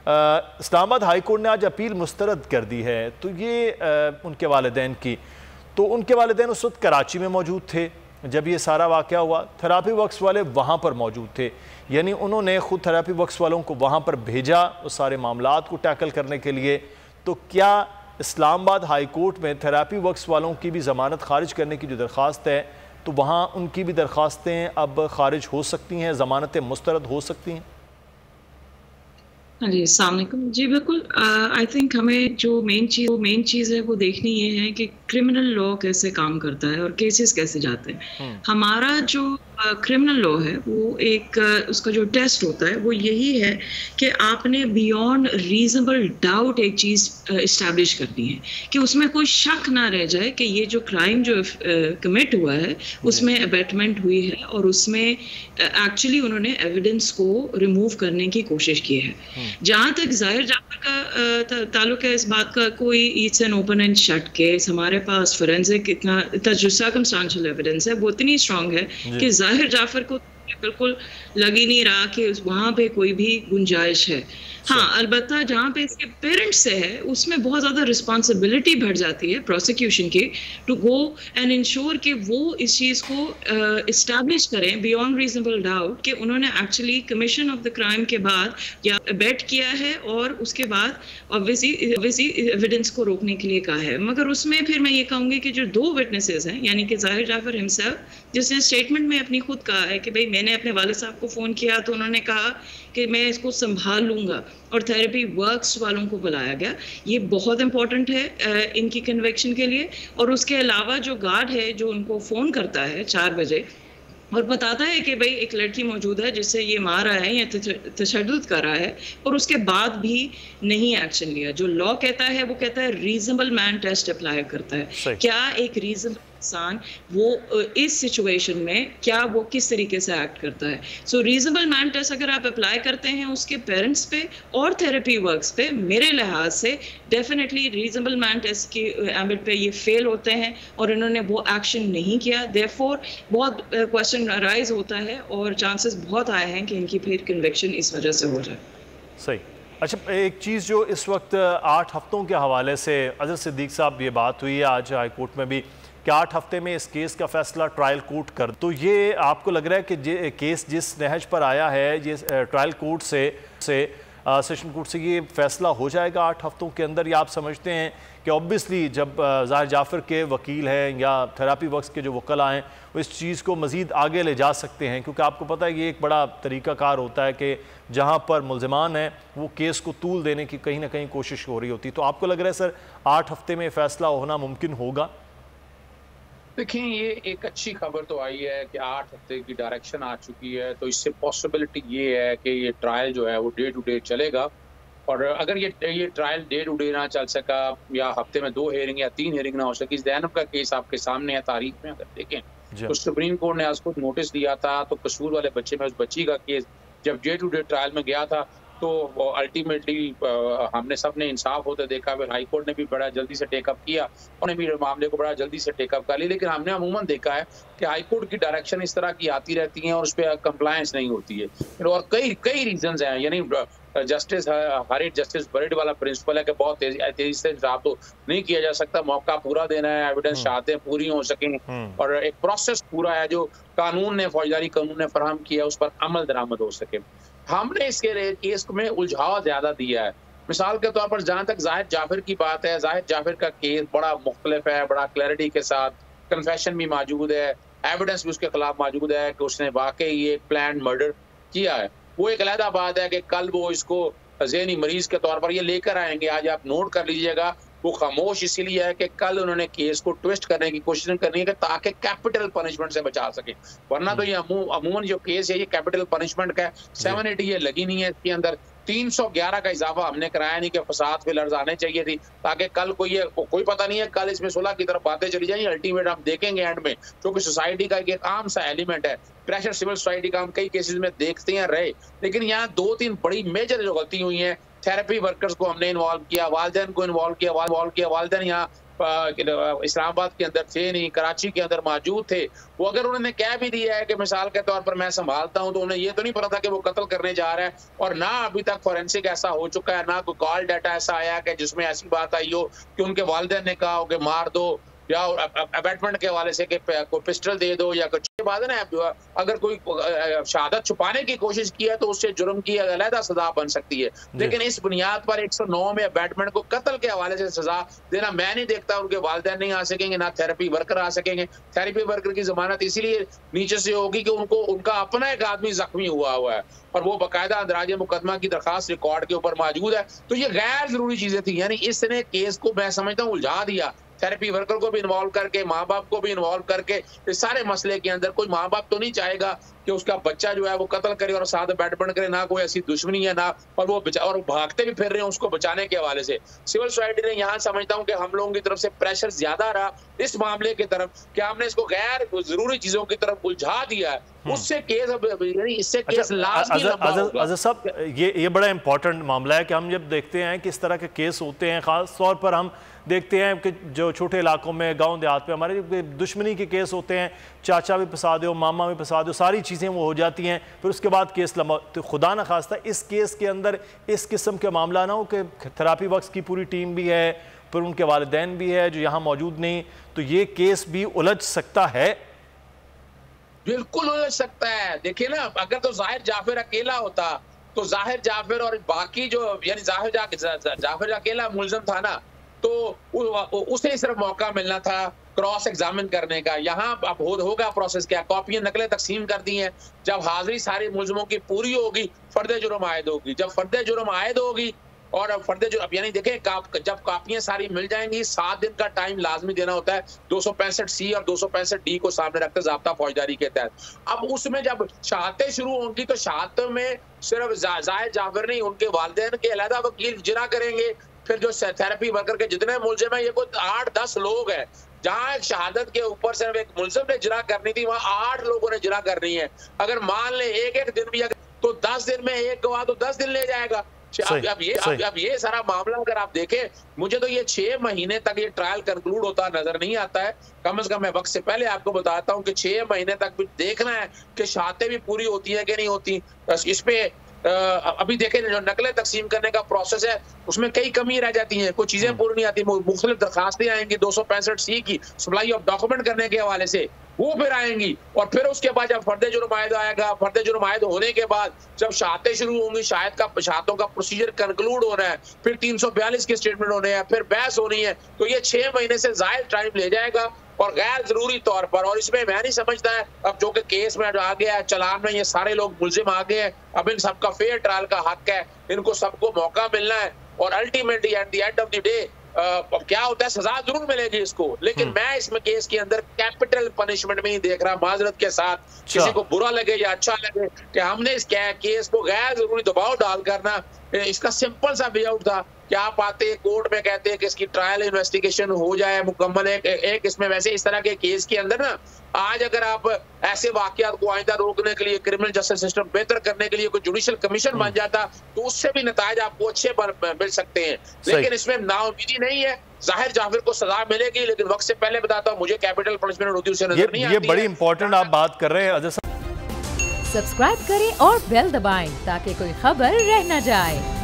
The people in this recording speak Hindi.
इस्लामाबाद हाई कोर्ट ने आज अपील मुस्तरद कर दी है, तो ये उनके वालिदैन की, तो उनके वालिदैन उस वक्त कराची में मौजूद थे जब ये सारा वाक़या हुआ। थेरापी वर्क्स वाले वहाँ पर मौजूद थे, यानी उन्होंने ख़ुद थेरापी वर्क्स वालों को वहाँ पर भेजा उस सारे मामलात को टैकल करने के लिए। तो क्या इस्लामाबाद हाई कोर्ट में थेरापी वर्क्स वालों की भी ज़मानत खारिज करने की जो दरख्वास्त है, तो वहाँ उनकी भी दरख्वास्तें अब खारिज हो सकती हैं, ज़मानतें मुस्तरद हो सकती हैं? हाँ जी, अस्सलाम वालेकुम। जी बिल्कुल, आई थिंक हमें जो मेन चीज़ है वो देखनी ये है कि क्रिमिनल लॉ कैसे काम करता है और केसेस कैसे जाते हैं। हमारा जो क्रिमिनल लॉ है वो एक उसका जो टेस्ट होता है वो यही है कि आपने बियॉन्ड रीजनेबल डाउट एक चीज़ इस्टेब्लिश करनी है कि उसमें कोई शक ना रह जाए कि ये जो क्राइम जो कमिट हुआ है उसमें अबेटमेंट हुई है और उसमें एक्चुअली उन्होंने एविडेंस को रिमूव करने की कोशिश की है। जहाँ तक ज़ाहिर जाफर का ताल्लुक है, इस बात का कोई it's an open and shut case, हमारे पास फोरेंसिक इतना जो सर्कमस्टेंशियल एविडेंस है वो इतनी स्ट्रांग है कि ज़ाहिर जाफर को बिल्कुल लग ही नहीं रहा कि वहाँ पे कोई भी गुंजाइश है। हाँ, अलबत्ता जहाँ पे इसके पेरेंट्स से है उसमें बहुत ज़्यादा रिस्पॉन्सिबिलिटी बढ़ जाती है प्रोसिक्यूशन की टू गो एंड इंश्योर कि वो इस चीज़ को इस्टेब्लिश करें बियॉन्ड रीजनेबल डाउट कि उन्होंने actually commission of the crime के बाद या बेट किया है और उसके बाद ऑब्वियसली एविडेंस को रोकने के लिए कहा है। मगर उसमें फिर मैं ये कहूँगी कि जो दो विटनेसेस हैं, यानी कि ज़ाहिर जाफर हिमसेल्फ, जिसने स्टेटमेंट में अपनी खुद कहा है कि भाई मैंने अपने वालिद साहब को फ़ोन किया तो उन्होंने कहा कि मैं इसको संभाल लूँगा, और थेरेपी वर्क्स वालों को बुलाया गया। ये बहुत इंपॉर्टेंट है इनकी कन्विक्शन के लिए। और उसके अलावा जो गार्ड है जो उनको फ़ोन करता है 4 बजे और बताता है कि भाई एक लड़की मौजूद है जिससे ये मार रहा है या तशद्दुद कर रहा है, और उसके बाद भी नहीं एक्शन लिया। जो लॉ कहता है वो कहता है रीजनेबल मैन टेस्ट अप्लाई करता है। क्या एक रीजनेबल इंसान वो इस सिचुएशन में क्या वो किस तरीके से एक्ट करता है। सो रीजनेबल मैन टेस्ट अगर आप अप्लाई करते हैं उसके पेरेंट्स पे और थेरेपी वर्क्स पे, मेरे लिहाज से डेफिनेटली रीजनेबल मैन टेस्ट की एम्बिट पे ये फेल होते हैं और इन्होंने वो एक्शन नहीं किया। देयरफॉर बहुत क्वेश्चन राइज होता है और चांसेस बहुत आए हैं कि इनकी फिर कन्विक्शन इस वजह से हो जाए। सही। अच्छा, एक चीज़ जो इस वक्त 8 हफ्तों के हवाले से अजहर सिद्दीक साहब, ये बात हुई है आज हाई कोर्ट में भी कि 8 हफ्ते में इस केस का फैसला ट्रायल कोर्ट कर, तो ये आपको लग रहा है कि केस जिस नहज पर आया है ये ट्रायल कोर्ट से सेशन कोर्ट से ये फैसला हो जाएगा 8 हफ्तों के अंदर, या आप समझते हैं कि ऑब्वियसली जब ज़ाहिर जाफर के वकील हैं या थेरापी वर्क्स के जो वकला हैं वो इस चीज़ को मज़ीद आगे ले जा सकते हैं, क्योंकि आपको पता है कि ये एक बड़ा तरीक़ाकार होता है कि जहाँ पर मुल्ज़िमान हैं वो केस को तूल देने की कहीं ना कहीं कोशिश हो रही होती है। तो आपको लग रहा है सर 8 हफ्ते में फ़ैसला होना मुमकिन होगा? देखिए, ये एक अच्छी खबर तो आई है कि 8 हफ्ते की डायरेक्शन आ चुकी है, तो इससे पॉसिबिलिटी ये है कि ये ट्रायल जो है वो डे टू डे चलेगा। और अगर ये ट्रायल डे टू डे ना चल सका या हफ्ते में 2 हेयरिंग या 3 हेयरिंग ना हो सकी, ज़ैनब का केस आपके सामने है तारीख में अगर देखें तो सुप्रीम कोर्ट ने आज खुद नोटिस दिया था, तो कसूर वाले बच्चे में उस बच्ची का केस जब डे टू डे ट्रायल में गया था तो अल्टीमेटली हमने सब ने इंसाफ होते देखा। फिर हाई कोर्ट ने भी बड़ा जल्दी से टेकअप किया, उन्होंने भी मामले को बड़ा जल्दी से टेकअप कर लिया। लेकिन हमने अमूमन देखा है कि हाई कोर्ट की डायरेक्शन इस तरह की आती रहती हैं और उस पर कंप्लायंस नहीं होती है, और कई रीजंस हैं। यानी जस्टिस हरीट जस्टिस बरेड वाला प्रिंसिपल है कि बहुत तेजी से इंसाफ तो नहीं किया जा सकता, मौका पूरा देना है, एविडेंस शहादतें पूरी हो सकें और एक प्रोसेस पूरा है जो कानून ने फौजदारी कानून ने फराहम किया उस पर अमल दरामद हो सके। हमने इसके केस में उलझाव ज्यादा दिया है। मिसाल के तौर पर जहां तक जाहिद जाफर की बात है, जाहिद जाफर का केस बड़ा मुख्तलिफ है, बड़ा क्लैरिटी के साथ कन्फेशन भी मौजूद है, एविडेंस भी उसके खिलाफ मौजूद है कि उसने वाकई एक प्लान मर्डर किया है। वो एक अलग बात है कि कल वो इसको ज़हनी मरीज के तौर पर ये लेकर आएंगे। आज आप नोट कर लीजिएगा, वो खामोश इसीलिए है कि कल उन्होंने केस को ट्विस्ट करने की कोशिश करनी है ताकि कैपिटल पनिशमेंट से बचा सके, वरना तो ये अमूमन जो केस है ये कैपिटल पनिशमेंट का है। 780 ये लगी नहीं है इसके अंदर। 311 का इजाफा हमने कराया नहीं कि फसाद पे लर्ज आने चाहिए थी, ताकि कल कोई पता नहीं है कल इसमें सुलह की तरफ बातें चली जाएंगी। अल्टीमेट हम देखेंगे एंड में, क्योंकि सोसाइटी का एक आम सा एलिमेंट है, प्रेशर सिविल सोसाइटी का हम कई केसेस में देखते हैं रहे। लेकिन यहाँ 2-3 बड़ी मेजर जो गलती हुई है, थेरेपी वर्कर्स को हमने इन्वॉल्व किया, वालिदैन को इन्वॉल्व किया, वालिदैन यहाँ इस्लामाबाद के अंदर थे नहीं, कराची के अंदर मौजूद थे, वो अगर उन्होंने कह भी दिया है कि मिसाल के तौर पर मैं संभालता हूं, तो उन्हें ये तो नहीं पता था कि वो कत्ल करने जा रहा है। और ना अभी तक फॉरेंसिक ऐसा हो चुका है, ना कोई कॉल डाटा ऐसा आया कि जिसमें ऐसी बात आई हो कि उनके वालिदैन ने कहा हो कि मार दो, या अबैटमेंट के हवाले से कि कोई पिस्टल दे दो या कुछ। बात है ना, अगर कोई शहादत छुपाने की कोशिश की है तो उससे जुर्म की अलहदा सजा बन सकती है, लेकिन इस बुनियाद पर 109 में अबैटमेंट को कत्ल के हवाले से सजा देना मैं नहीं देखता। उनके वालिदैन नहीं आ सकेंगे, ना थेरेपी वर्कर आ सकेंगे। थेरेपी वर्कर की जमानत इसीलिए नीचे से होगी कि उनका अपना एक आदमी जख्मी हुआ है और वो बाकायदा अंदराज मुकदमा की दरखास्त रिकॉर्ड के ऊपर मौजूद है। तो ये गैर जरूरी चीजें थी, यानी इसने केस को मैं समझता हूँ उलझा दिया। थेरेपी वर्कर को भी इन्वॉल्व करके, माँ बाप को भी इन्वॉल्व करके, इस सारे मसले के अंदर कोई माँ बाप तो नहीं चाहेगा कि उसका बच्चा जो है वो कत्ल करे और साथ अबैटमेंट करे, ना कोई ऐसी दुश्मनी है ना, और वो भागते भी फिर रहे हैं उसको बचाने के हवाले से। सिविल सोसाइटी ने यहाँ समझता हूँ कि हम लोगों की तरफ से प्रेशर ज्यादा रहा इस मामले की तरफ कि हमने इसको गैर जरूरी चीजों की तरफ उलझा दिया है, उससे केस इससे केस लाजमी लंबा होगा। अज़र साहब, ये बड़ा इंपॉर्टेंट मामला है कि हम जब देखते हैं कि इस तरह के केस होते हैं, खास तौर पर हम देखते हैं कि जो छोटे इलाकों में, गांव देहात पे हमारे दुश्मनी के केस होते हैं, चाचा भी फंसा दो, मामा भी फंसा दो, सारी चीज़ें वो हो जाती हैं, फिर उसके बाद केस लंबा। तो खुदा न खास्ता इस केस के अंदर इस किस्म के मामला ना हो कि थेरेपी वर्क्स की पूरी टीम भी है, फिर उनके वालिदैन भी है जो यहाँ मौजूद नहीं, तो ये केस भी उलझ सकता है। बिल्कुल उलझ सकता है। देखिए ना, अगर तो जाहिर जाफर अकेला होता तो जाहिर जाफर और बाकी जो, यानी जाफर अकेला मुलजम था ना, तो उसे सिर्फ मौका मिलना था क्रॉस एग्जामिन करने का। यहाँ अब होगा प्रोसेस क्या, कॉपियां नकलें तकसीम कर दी हैं। जब हाजिरी सारे मुलजमों की पूरी होगी, फर्द जुर्म आयद होगी। जब फर्द जुर्म आयद होगी और फर्द जुर्म, यानी देखें जब कापियां सारी मिल जाएंगी, 7 दिन का टाइम लाजमी देना होता है 265C और 265D को सामने रखते ज़ाब्ता फौजदारी के तहत। अब उसमें जब शहादतें शुरू होंगी तो शहादतों में सिर्फ जाहिर जाफर नहीं, उनके वालिदैन के अलहदा वकील जिरा करेंगे। फिर जो थेरेपी वर्कर के जितने मुलजिम है, ये कोई 8-10 लोग हैं। जहां एक शहादत के ऊपर सिर्फ एक मुलजिम ने जिरा करनी थी, वहां 8 लोगों ने जिरा करनी है। अगर मान ले एक दिन भी, तो 10 दिन में एक गवाह तो 10 दिन ले जाएगा। अब ये सारा मामला अगर आप देखें, मुझे तो ये 6 महीने तक ये ट्रायल कंक्लूड होता नजर नहीं आता है। कम से कम मैं वक्त से पहले आपको बताता हूँ कि 6 महीने तक भी देखना है कि शहादतें भी पूरी होती है कि नहीं होती। इस पे अभी देखें, जो नकलें तकसीम करने का प्रोसेस है उसमें कई कमी रह जाती हैं, कोई चीजें पूरी नहीं आती। मुख्तलिफ दरखास्तें आएंगी 265C की सप्लाई ऑफ डॉक्यूमेंट करने के हवाले से, वो फिर आएंगी। और फिर उसके बाद जब फर्द जुर्म आयद आएगा, फर्द जुर्म आयद होने के बाद जब शहादतें शुरू होंगी, शहादतों का प्रोसीजर कंक्लूड होना है, फिर 342 के स्टेटमेंट होने हैं, फिर बहस होनी है, तो ये 6 महीने से ज्यादा टाइम ले जाएगा और गैर जरूरी तौर पर। और इसमें मैं नहीं समझता है, अब जो कि केस में आ गया है, चलान में ये सारे लोग मुलजिम आ गए हैं, अब इन सबका फेयर ट्रायल का हक है, इनको सबको मौका मिलना है। और ultimately at the end of the day क्या होता है, सजा जरूर मिलेगी इसको, लेकिन मैं इसमें केस के अंदर कैपिटल पनिशमेंट में ही देख रहा, माजरत के साथ। किसी को बुरा लगे या अच्छा लगे कि हमने इस केस को गैर जरूरी दबाव डाल करना, इसका सिंपल सा वे आउट था कि आप आते कोर्ट में कहते हैं कि इसकी ट्रायल इन्वेस्टिगेशन हो जाए मुकम्मल। एक इसमें वैसे इस तरह के केस के अंदर ना, आज अगर आप ऐसे वाकयात को आइंदा रोकने के लिए, क्रिमिनल जस्टिस सिस्टम बेहतर करने के लिए कोई जुडिशियल कमीशन बन जाता, तो उससे भी नतायज आपको अच्छे मिल सकते हैं। लेकिन इसमें नाउमीदी नहीं है। जाहिर जाफर को सजा मिलेगी, लेकिन वक्त से पहले बताता हूँ, मुझे कैपिटल पनिशमेंट होती है उसे नजर नहीं आती। ये बड़ी इंपॉर्टेंट आप बात कर रहे हैं। सब्सक्राइब करें और बेल दबाएं ताकि कोई खबर रह न जाए।